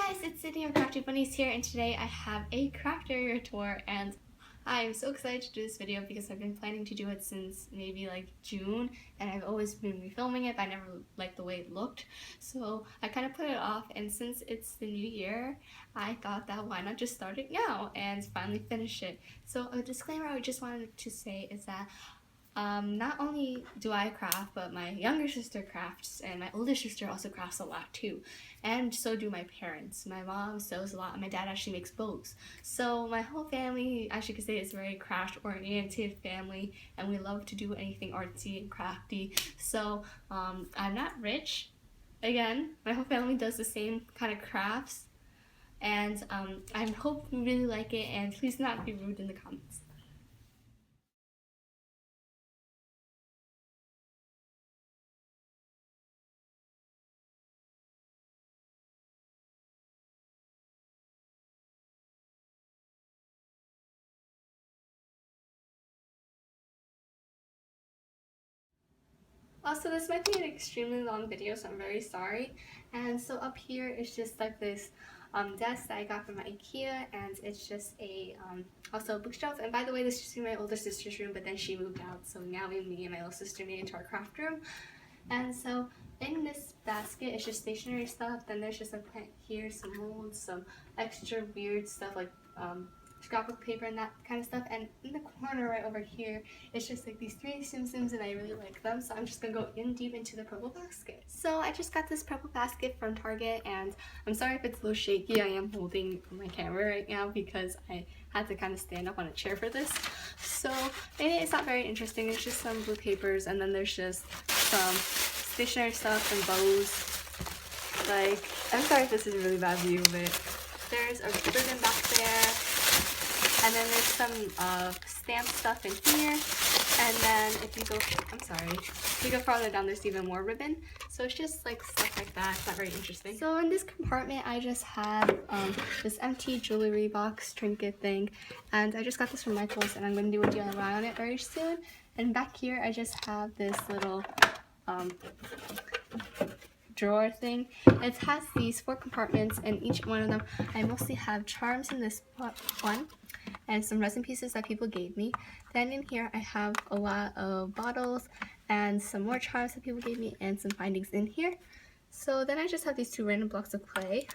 Hi guys, it's Sydney of Crafty Bunnies here, and today I have a crafter tour, and I'm so excited to do this video because I've been planning to do it since maybe like June, and I've always been refilming it, but I never liked the way it looked, so I kind of put it off. And since it's the new year, I thought that why not just start it now and finally finish it. So a disclaimer I just wanted to say is that not only do I craft, but my younger sister crafts, and my older sister also crafts a lot too. And so do my parents. My mom sews a lot, and my dad actually makes bows. So my whole family, as you could say, is a very craft-oriented family, and we love to do anything artsy and crafty. So I'm not rich. Again, my whole family does the same kind of crafts, and I hope you really like it, and please not be rude in the comments. Also, this might be an extremely long video, so I'm very sorry. And so up here is just like this desk that I got from IKEA, and it's just a also a bookshelf. And by the way, this used to be my older sister's room, but then she moved out, so now me and my little sister made it into our craft room. And so in this basket, it's just stationery stuff. Then there's just a plant here, some molds, some extra weird stuff like scrapbook paper and that kind of stuff. And in the corner right over here, it's just like these three Tsum Tsums, and I really like them, so I'm just gonna go in deep into the purple basket. So I just got this purple basket from Target, and I'm sorry if it's a little shaky. I am holding my camera right now because I had to kind of stand up on a chair for this, so maybe it's not very interesting. It's just some blue papers, and then there's just some stationery stuff and bows. Like, I'm sorry if this is a really bad view, but there's a ribbon back there. And then there's some stamp stuff in here, and then if you go farther down, there's even more ribbon. So it's just like stuff like that. It's not very interesting. So in this compartment, I just have this empty jewelry box trinket thing, and I just got this from Michael's, and I'm going to do a DIY on it very soon. And back here, I just have this little drawer thing. It has these 4 compartments, and each one of them, I mostly have charms in this one, and some resin pieces that people gave me. Then in here I have a lot of bottles and some more charms that people gave me, and some findings in here. So then I just have these 2 random blocks of clay,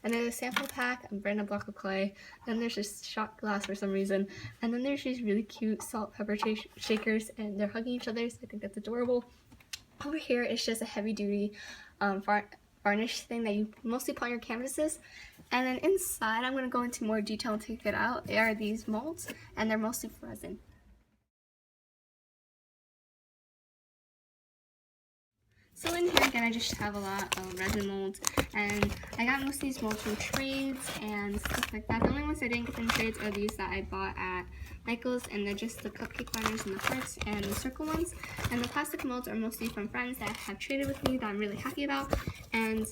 and then a sample pack, a random block of clay. Then there's this shot glass for some reason, and then there's these really cute salt pepper shakers, and they're hugging each other, so I think that's adorable. Over here is just a heavy duty varnish thing that you mostly put on your canvases. And then inside, I'm going to go into more detail and take it out. There are these molds, and they're mostly resin. So in here again, I just have a lot of resin molds, and I got most of these molds from trades and stuff like that. The only ones I didn't get from trades are these that I bought at Michael's, and they're just the cupcake liners and the hearts and the circle ones. And the plastic molds are mostly from friends that have traded with me that I'm really happy about. And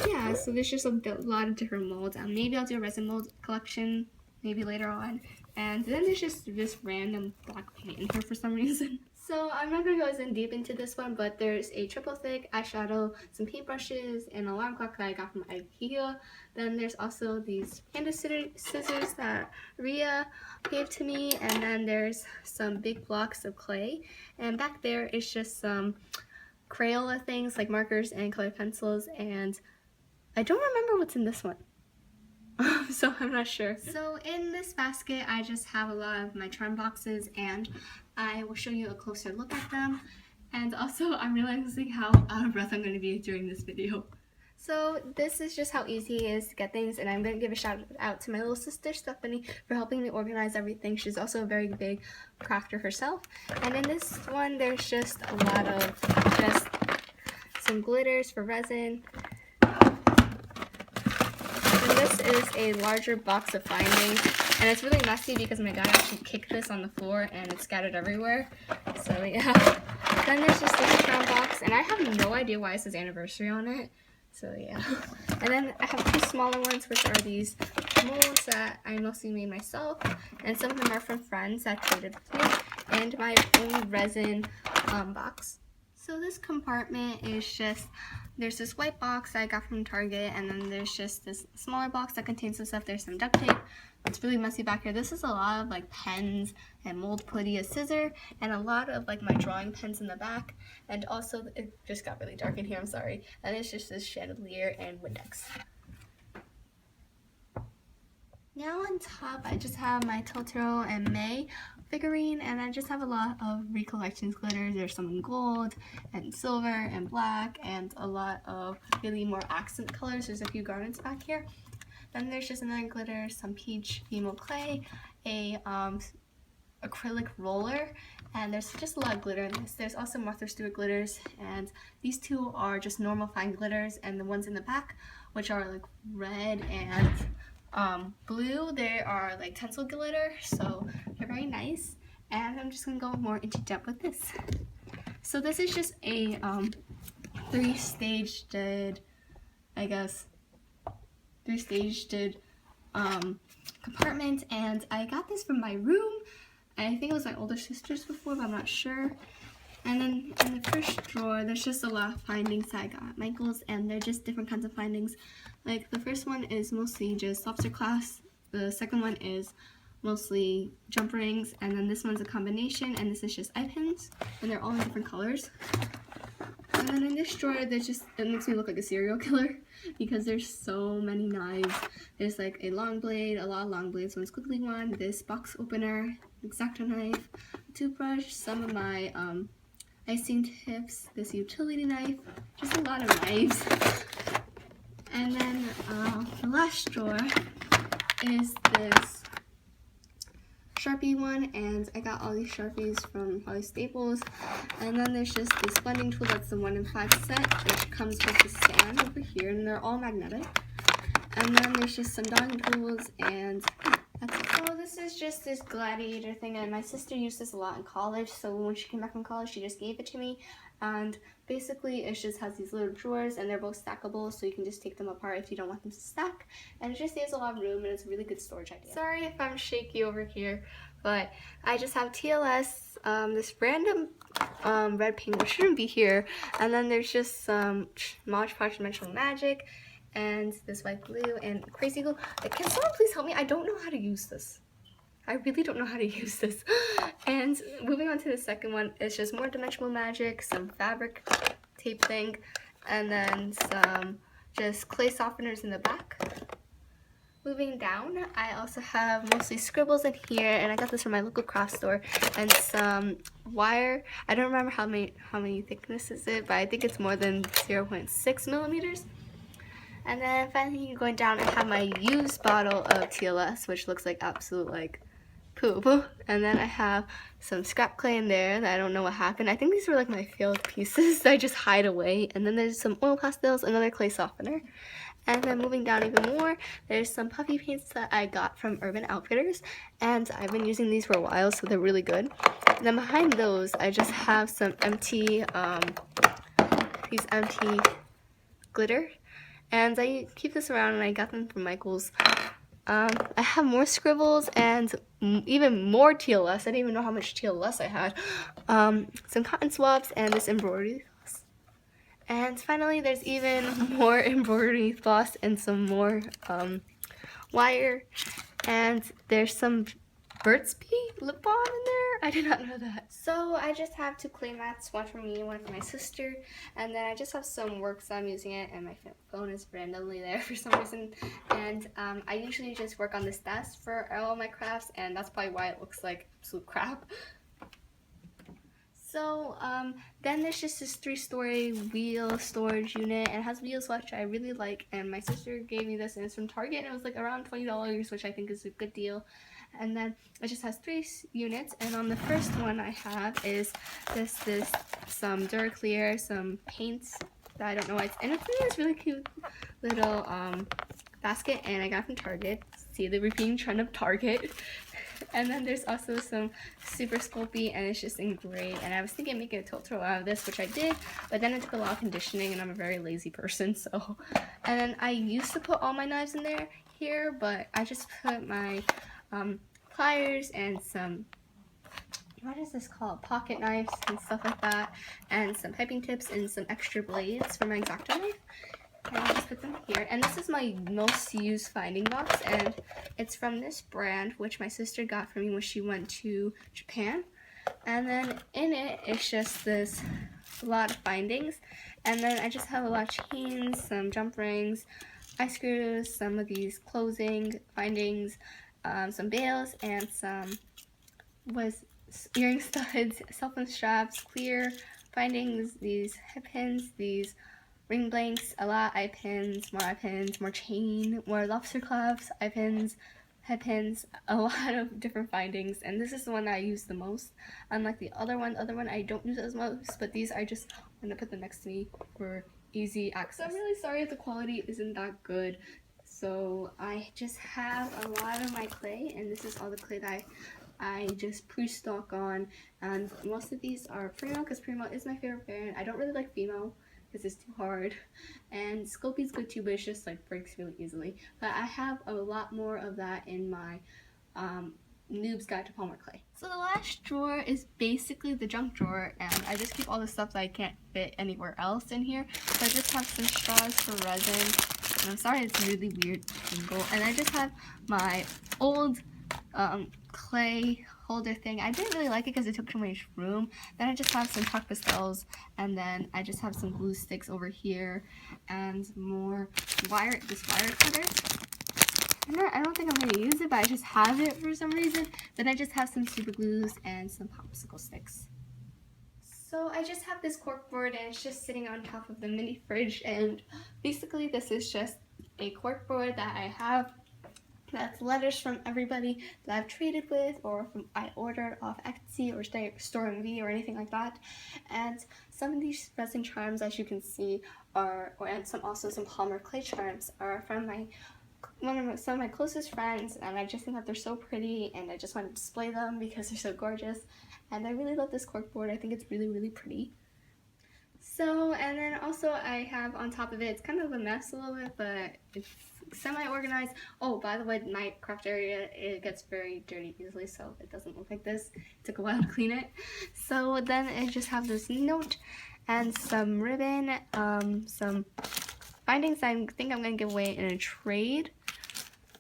yeah, so there's just a lot of different molds. Maybe I'll do a resin mold collection maybe later on. And then there's just this random black paint in here for some reason. So I'm not going to go as in deep into this one, but there's a triple thick eyeshadow, some paintbrushes, and an alarm clock that I got from IKEA. Then there's also these panda scissors that Rhea gave to me, and then there's some big blocks of clay. And back there is just some Crayola things like markers and colored pencils, and I don't remember what's in this one. So I'm not sure. So in this basket, I just have a lot of my charm boxes, and I will show you a closer look at them. And also, I'm realizing how out of breath I'm going to be during this video. So this is just how easy it is to get things, and I'm going to give a shout out to my little sister Stephanie for helping me organize everything. She's also a very big crafter herself. And in this one, there's just a lot of just some glitters for resin. This is a larger box of findings, and it's really messy because my dad actually kicked this on the floor and it's scattered everywhere. So yeah. Then there's just this crown box, and I have no idea why it says anniversary on it. So yeah. And then I have 2 smaller ones, which are these molds that I mostly made myself, and some of them are from friends that traded with me, and my own resin box. So this compartment is just, there's this white box I got from Target, and then there's just this smaller box that contains some stuff. There's some duct tape. It's really messy back here. This is a lot of like pens and mold putty, a scissor, and a lot of like my drawing pens in the back. And also, it just got really dark in here, I'm sorry. And it's just this chandelier and Windex. Now on top, I just have my Totoro and May figurine, and I just have a lot of Recollections glitters. There's some in gold and silver and black, and a lot of really more accent colors. There's a few garnets back here. Then there's just another glitter, some peach Fimo clay, a acrylic roller, and there's just a lot of glitter in this. There's also Martha Stewart glitters, and these two are just normal fine glitters, and the ones in the back, which are like red and blue, they are like tinsel glitter, so they're very nice. And I'm just gonna go more into depth with this. So this is just a three-staged, I guess, compartment, and I got this from my room. I think it was my older sister's before, but I'm not sure. And then in the first drawer, there's just a lot of findings I got at Michael's, and they're just different kinds of findings. Like the first one is mostly just lobster class, the second one is mostly jump rings, and then this one's a combination, and this is just eye pins, and they're all in different colors. And then in this drawer, there's just, it makes me look like a serial killer because there's so many knives. There's like a long blade, a lot of long blades, one squiggly one, this box opener, X-Acto knife, a toothbrush, some of my icing tips, this utility knife, just a lot of knives. And then the last drawer is this Sharpie one, and I got all these Sharpies from probably Staples. And then there's just this blending tool, that's the 1 in 5 set, which comes with the stand over here, and they're all magnetic. And then there's just some drawing tools, and that's it. So this is just this gladiator thing, and my sister used this a lot in college, so when she came back from college, she just gave it to me. And basically it just has these little drawers, and they're both stackable, so you can just take them apart if you don't want them to stack, and it just saves a lot of room, and it's a really good storage idea. Sorry if I'm shaky over here, but I just have TLS, this random red paint, which shouldn't be here, and then there's just some Mod Podge Dimensional Magic, and this white glue, and crazy glue. Can someone please help me? I don't know how to use this. I really don't know how to use this. And moving on to the second one, it's just more dimensional magic, some fabric tape thing, and then some just clay softeners in the back. Moving down, I also have mostly scribbles in here, and I got this from my local craft store, and some wire. I don't remember how many thickness is it, but I think it's more than 0.6 millimeters. And then finally going down, I have my used bottle of TLS, which looks like absolute like poop. And then I have some scrap clay in there that I don't know what happened. I think these were like my failed pieces that I just hide away. And then there's some oil pastels, another clay softener. And then moving down even more, there's some puffy paints that I got from Urban Outfitters, and I've been using these for a while, so they're really good. And then behind those, I just have some empty, these empty glitter. And I keep this around, and I got them from Michael's. I have more scribbles and even more TLS. I didn't even know how much TLS I had. Some cotton swabs and this embroidery floss. And finally, there's even more embroidery floss and some more wire. And there's some Burt's Bee lip balm in there. I did not know that. So I just have two clay mats, one for me and one for my sister. And then I just have some works I'm using it, and my phone is randomly there for some reason. And I usually just work on this desk for all my crafts, and that's probably why it looks like absolute crap. So then there's just this 3-story wheel storage unit, and it has wheels which I really like, and my sister gave me this, and it's from Target, and it was like around $20, which I think is a good deal. And then it just has 3 units, and on the first one I have is some Duraclear, some paints that I don't know why it's in. It's in this really cute little basket, and I got it from Target. See the repeating trend of Target. And then there's also some super sculpey, and it's just in gray, and I was thinking of making a Totoro out of this, which I did, but then it took a lot of conditioning, and I'm a very lazy person, so. And then I used to put all my knives in here, but I just put my pliers and some what is this called? Pocket knives and stuff like that, and some piping tips and some extra blades for my X-Acto knife. And I just put them here. And this is my most used finding box, and it's from this brand, which my sister got for me when she went to Japan. And then in it, it's just this a lot of findings. And then I just have a lot of chains, some jump rings, eye screws, some of these closing findings, some bails, and some earring studs, cell phone straps, clear findings, these head pins, these ring blanks, a lot of eye pins, more chain, more lobster clasps, eye pins, head pins, a lot of different findings, and this is the one that I use the most. Unlike the other one I don't use as most, but these I just want to put them next to me for easy access. So I'm really sorry if the quality isn't that good. So I just have a lot of my clay, and this is all the clay that I just pre-stock on, and most of these are Primo, because Primo is my favorite brand. I don't really like Fimo because it's too hard, and Sculpey's good too, but it's just like breaks really easily. But I have a lot more of that in my Noob's Guide to Polymer Clay. So the last drawer is basically the junk drawer, and I just keep all the stuff that I can't fit anywhere else in here. So I just have some straws for resin, and I'm sorry it's really weird angle. And I just have my old clay holder thing. I didn't really like it because it took too much room. Then I just have some chalk pastels, and then I just have some glue sticks over here, and more this wire cutter. And I don't think I'm going to use it, but I just have it for some reason. Then I just have some super glues and some popsicle sticks. So I just have this cork board, and it's just sitting on top of the mini fridge, and basically this is just a cork board that I have. That's letters from everybody that I've traded with, or I ordered off Etsy or Store MV or anything like that. And some of these resin charms, as you can see, and some polymer clay charms are from some of my closest friends, and I just think that they're so pretty, and I just want to display them because they're so gorgeous. And I really love this cork board. I think it's really, really pretty. So, and then also I have on top of it, it's kind of a mess a little bit, but it's semi-organized. Oh, by the way, my craft area, it gets very dirty easily, so it doesn't look like this. It took a while to clean it. So then I just have this note and some ribbon, some findings I think I'm going to give away in a trade.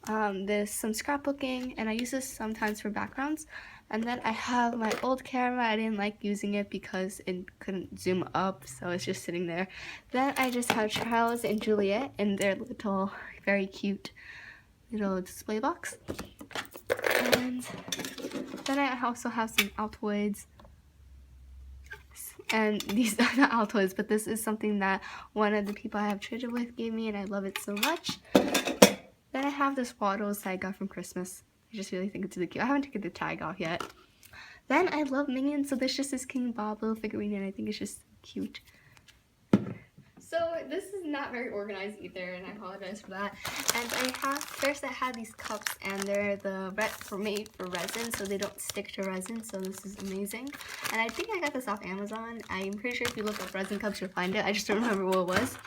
There's some scrapbooking, and I use this sometimes for backgrounds. And then I have my old camera. I didn't like using it because it couldn't zoom up, so it's just sitting there. Then I just have Charles and Juliet in their little, very cute little display box. And then I also have some Altoids. And these are not Altoids, but this is something that one of the people I have traded with gave me, and I love it so much. Then I have this Waddles that I got from Christmas. I just really think it's really cute. I haven't taken the tag off yet. Then I love Minions, so there's just this King Bob little figurine, and I think it's just cute. So this is not very organized either, and I apologize for that. And I have these cups, and they're made for resin, so they don't stick to resin, so this is amazing. And I think I got this off Amazon. I'm pretty sure if you look up resin cups, you'll find it. I just don't remember what it was.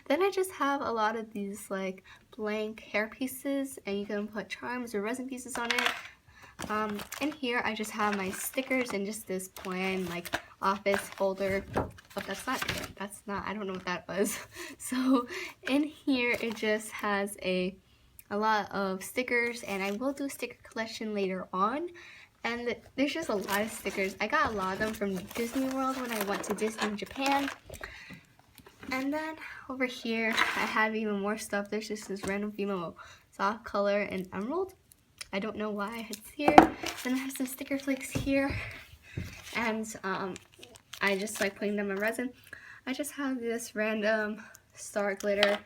Then I just have a lot of these like blank hair pieces, and you can put charms or resin pieces on it. In here I just have my stickers and just this plain like office folder. Oh, that's not it. I don't know what that was. So in here it just has a lot of stickers, and I will do a sticker collection later on. And there's just a lot of stickers. I got a lot of them from Disney World when I went to Disney Japan. And then over here, I have even more stuff. There's just this random female soft color and emerald. I don't know why it's here. Then I have some sticker flakes here. And I just like putting them in resin. I just have this random star glitter,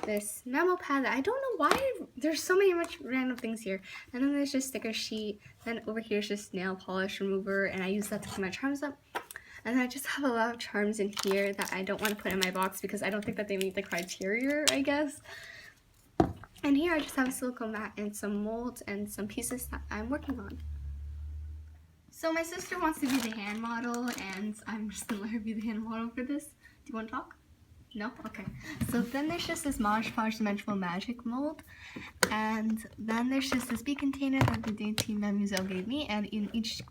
this memo pad that I don't know why there's so much random things here. And then there's just sticker sheet. Then over here is just nail polish remover, and I use that to put my charms up. And then I just have a lot of charms in here that I don't want to put in my box because I don't think that they meet the criteria, I guess. And here I just have a silicone mat and some molds and some pieces that I'm working on. So my sister wants to be the hand model, and I'm just going to let her be the hand model for this. Do you want to talk? No? Okay. So then there's just this Mod Podge Dimensional Magic mold. And then there's just this bee container that the Dainty Mademoiselle gave me. And in each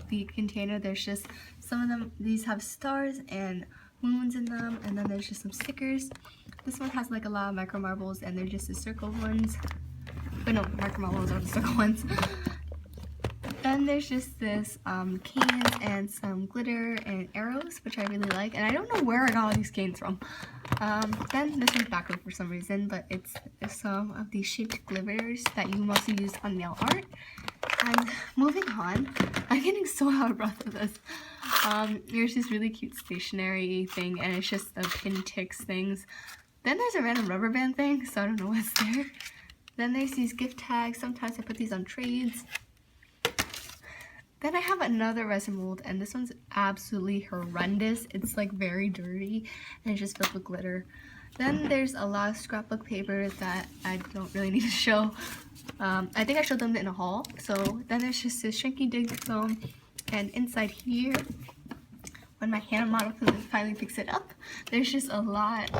the container, there's just some of them, these have stars and moons in them, and then there's just some stickers. This one has like a lot of micro marbles, and they're just the circle ones. But no, micro marbles are the circle ones. Then there's just this canes and some glitter and arrows, which I really like, and I don't know where I got all these canes from. Then this one's backward for some reason, but it's some of these shaped glitters that you mostly use on nail art. And moving on, I'm getting so out of breath with this. There's this really cute stationery thing, and it's just the pin ticks things. Then there's a random rubber band thing, so I don't know what's there. Then there's these gift tags. Sometimes I put these on trades. Then I have another resin mold, and this one's absolutely horrendous. It's like very dirty, and it's just filled with glitter. Then there's a lot of scrapbook paper that I don't really need to show. I think I showed them in a haul. So then there's just this shrinky dink foam, and inside here, when my hand model finally picks it up, there's just a lot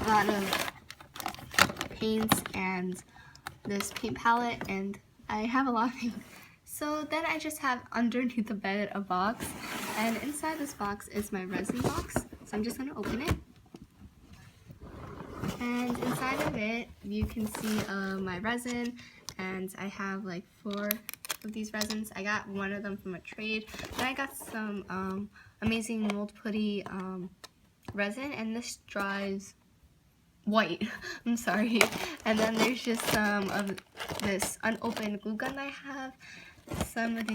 of paints and this paint palette, and I have a lot of paint. So then I just have underneath the bed a box, and inside this box is my resin box. So I'm just going to open it. And inside of it, you can see my resin, and I have like 4 of these resins. I got one of them from a trade. Then I got some amazing mold putty resin, and this dries white. I'm sorry. And then there's just some of this unopened glue gun I have. Some of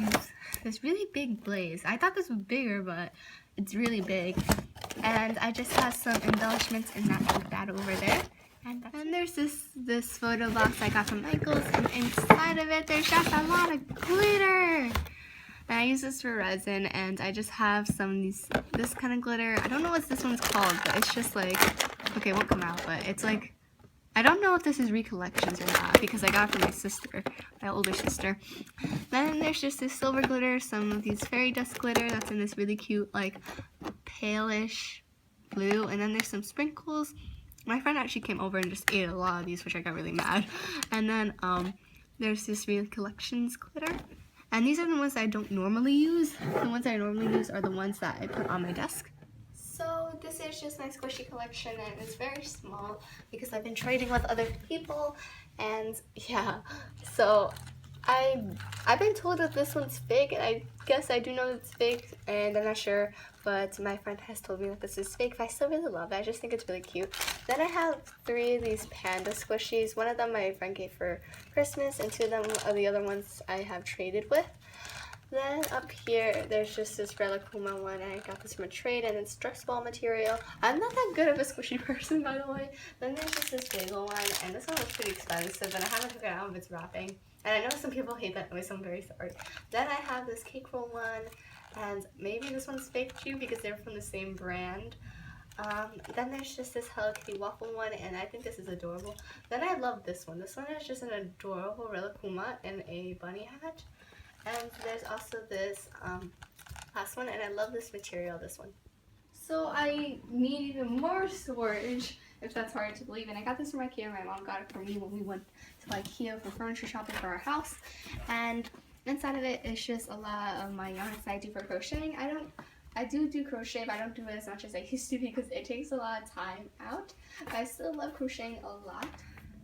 this really big blaze. I thought this was bigger, but it's really big. And I just have some embellishments in that over there. And there's this photo box I got from Michael's, and inside of it there's just a lot of glitter. And I use this for resin, and I just have some of this kind of glitter. I don't know what this one's called, but it's just like, okay, it won't come out, but it's like, I don't know if this is recollections or not, because I got it from my sister, my older sister. Then there's just this silver glitter, some of these fairy dust glitter that's in this really cute, like, palish blue. And then there's some sprinkles. My friend actually came over and just ate a lot of these, which I got really mad. And then there's this recollections glitter. And these are the ones that I don't normally use. The ones I normally use are the ones that I put on my desk. So this is just my squishy collection, and it's very small because I've been trading with other people, and yeah, so I've been told that this one's fake, and I guess I do know it's fake, and I'm not sure, but my friend has told me that this is fake, but I still really love it. I just think it's really cute. Then I have 3 of these panda squishies. One of them my friend gave for Christmas, and 2 of them are the other ones I have traded with. Then up here, there's just this Relakuma one, and I got this from a trade, and it's stress ball material. I'm not that good of a squishy person, by the way. Then there's just this bagel one, and this one was pretty expensive, and I haven't figured out if it's wrapping. And I know some people hate that noise, so I'm very sorry. Then I have this cake roll one, and maybe this one's fake too, because they're from the same brand. Then there's just this Hello Kitty waffle one, and I think this is adorable. Then I love this one. This one is just an adorable Relakuma in a bunny hat. And there's also this last one, and I love this material, this one. So I need even more storage, if that's hard to believe. And I got this from IKEA. My mom got it for me when we went to IKEA for furniture shopping for our house. And inside of it is just a lot of my yarns that I do for crocheting. I do crochet, but I don't do it as much as I used to because it takes a lot of time out. But I still love crocheting a lot.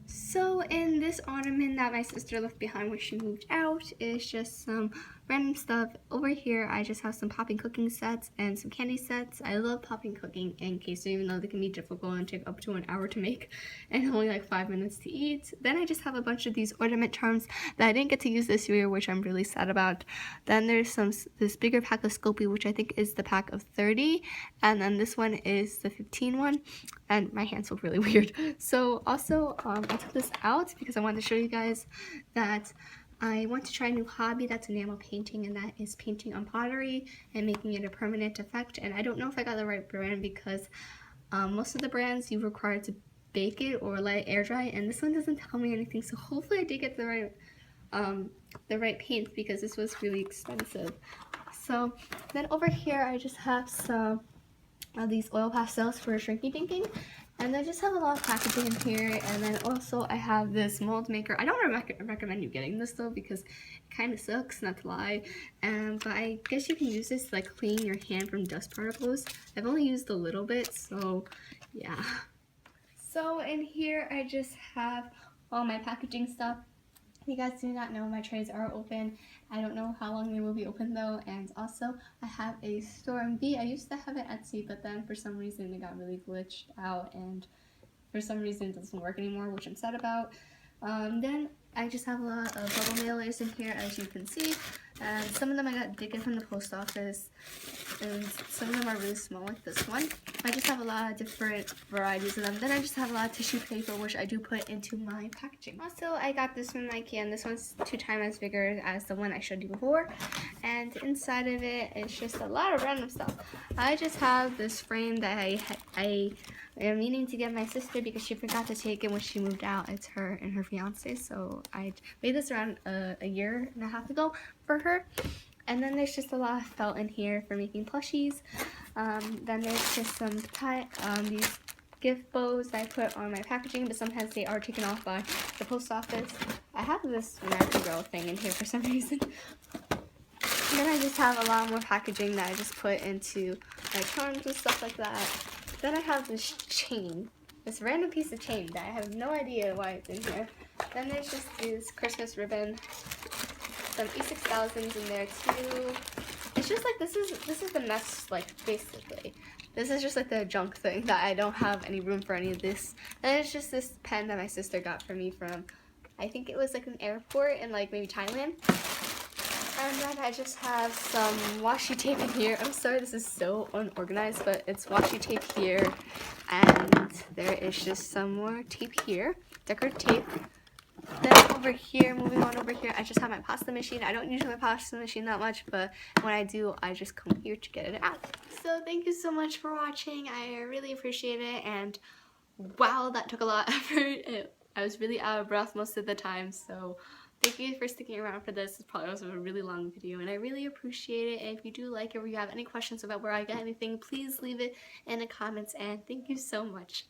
So in this ottoman that my sister left behind when she moved out is just some random stuff. Over here I just have some popping cooking sets and some candy sets. I love popping cooking in queso, even though they can be difficult and take up to an hour to make and only like 5 minutes to eat. Then I just have a bunch of these ornament charms that I didn't get to use this year, which I'm really sad about. Then there's this bigger pack of Scoopy, which I think is the pack of 30, and then this one is the 15 one, and my hands look really weird. So also I took this out because I wanted to show you guys that I want to try a new hobby that's enamel painting, and that is painting on pottery and making it a permanent effect. And I don't know if I got the right brand because most of the brands you require to bake it or let it air dry, and this one doesn't tell me anything. So hopefully I did get the right paint because this was really expensive. So then over here I just have some of these oil pastels for shrinky dinking. And I just have a lot of packaging in here, and then also I have this mold maker. I don't recommend you getting this though because it kind of sucks, not to lie. But I guess you can use this to like clean your hand from dust particles. I've only used a little bit, so yeah. So in here I just have all my packaging stuff. If you guys do not know, my trays are open. I don't know how long they will be open though. And also, I have a store in B. I used to have it at C, but then for some reason it got really glitched out, and for some reason it doesn't work anymore, which I'm sad about. Then I just have a lot of bubble mailers in here, as you can see. And some of them I got taken from the post office, and some of them are really small, like this one. I just have a lot of different varieties of them. Then I just have a lot of tissue paper, which I do put into my packaging. Also, I got this from IKEA, and this one's 2 times as bigger as the one I showed you before. And inside of it, it's just a lot of random stuff. I just have this frame that I am meaning to get my sister because she forgot to take it when she moved out. It's her and her fiance, so I made this around a year and a half ago for her. And then there's just a lot of felt in here for making plushies. Then there's just some these gift bows that I put on my packaging, but sometimes they are taken off by the post office. I have this American Girl thing in here for some reason. And then I just have a lot more packaging that I just put into my charms and stuff like that. Then I have this chain, this random piece of chain that I have no idea why it's in here. Then there's just this Christmas ribbon, some E6000s in there too. It's just like this is the mess, like basically. This is just like the junk thing that I don't have any room for any of this. And it's just this pen that my sister got for me from, I think it was like an airport in like maybe Thailand. And then I just have some washi tape in here. I'm sorry this is so unorganized, but it's washi tape here. And there is just some more tape here, decorative tape. Then over here, moving on over here, I just have my pasta machine. I don't use my pasta machine that much, but when I do, I just come here to get it out. So thank you so much for watching. I really appreciate it. And wow, that took a lot of effort. I was really out of breath most of the time, so thank you for sticking around for this. It's probably also a really long video, and I really appreciate it. And if you do like it or you have any questions about where I get anything, please leave it in the comments, and thank you so much.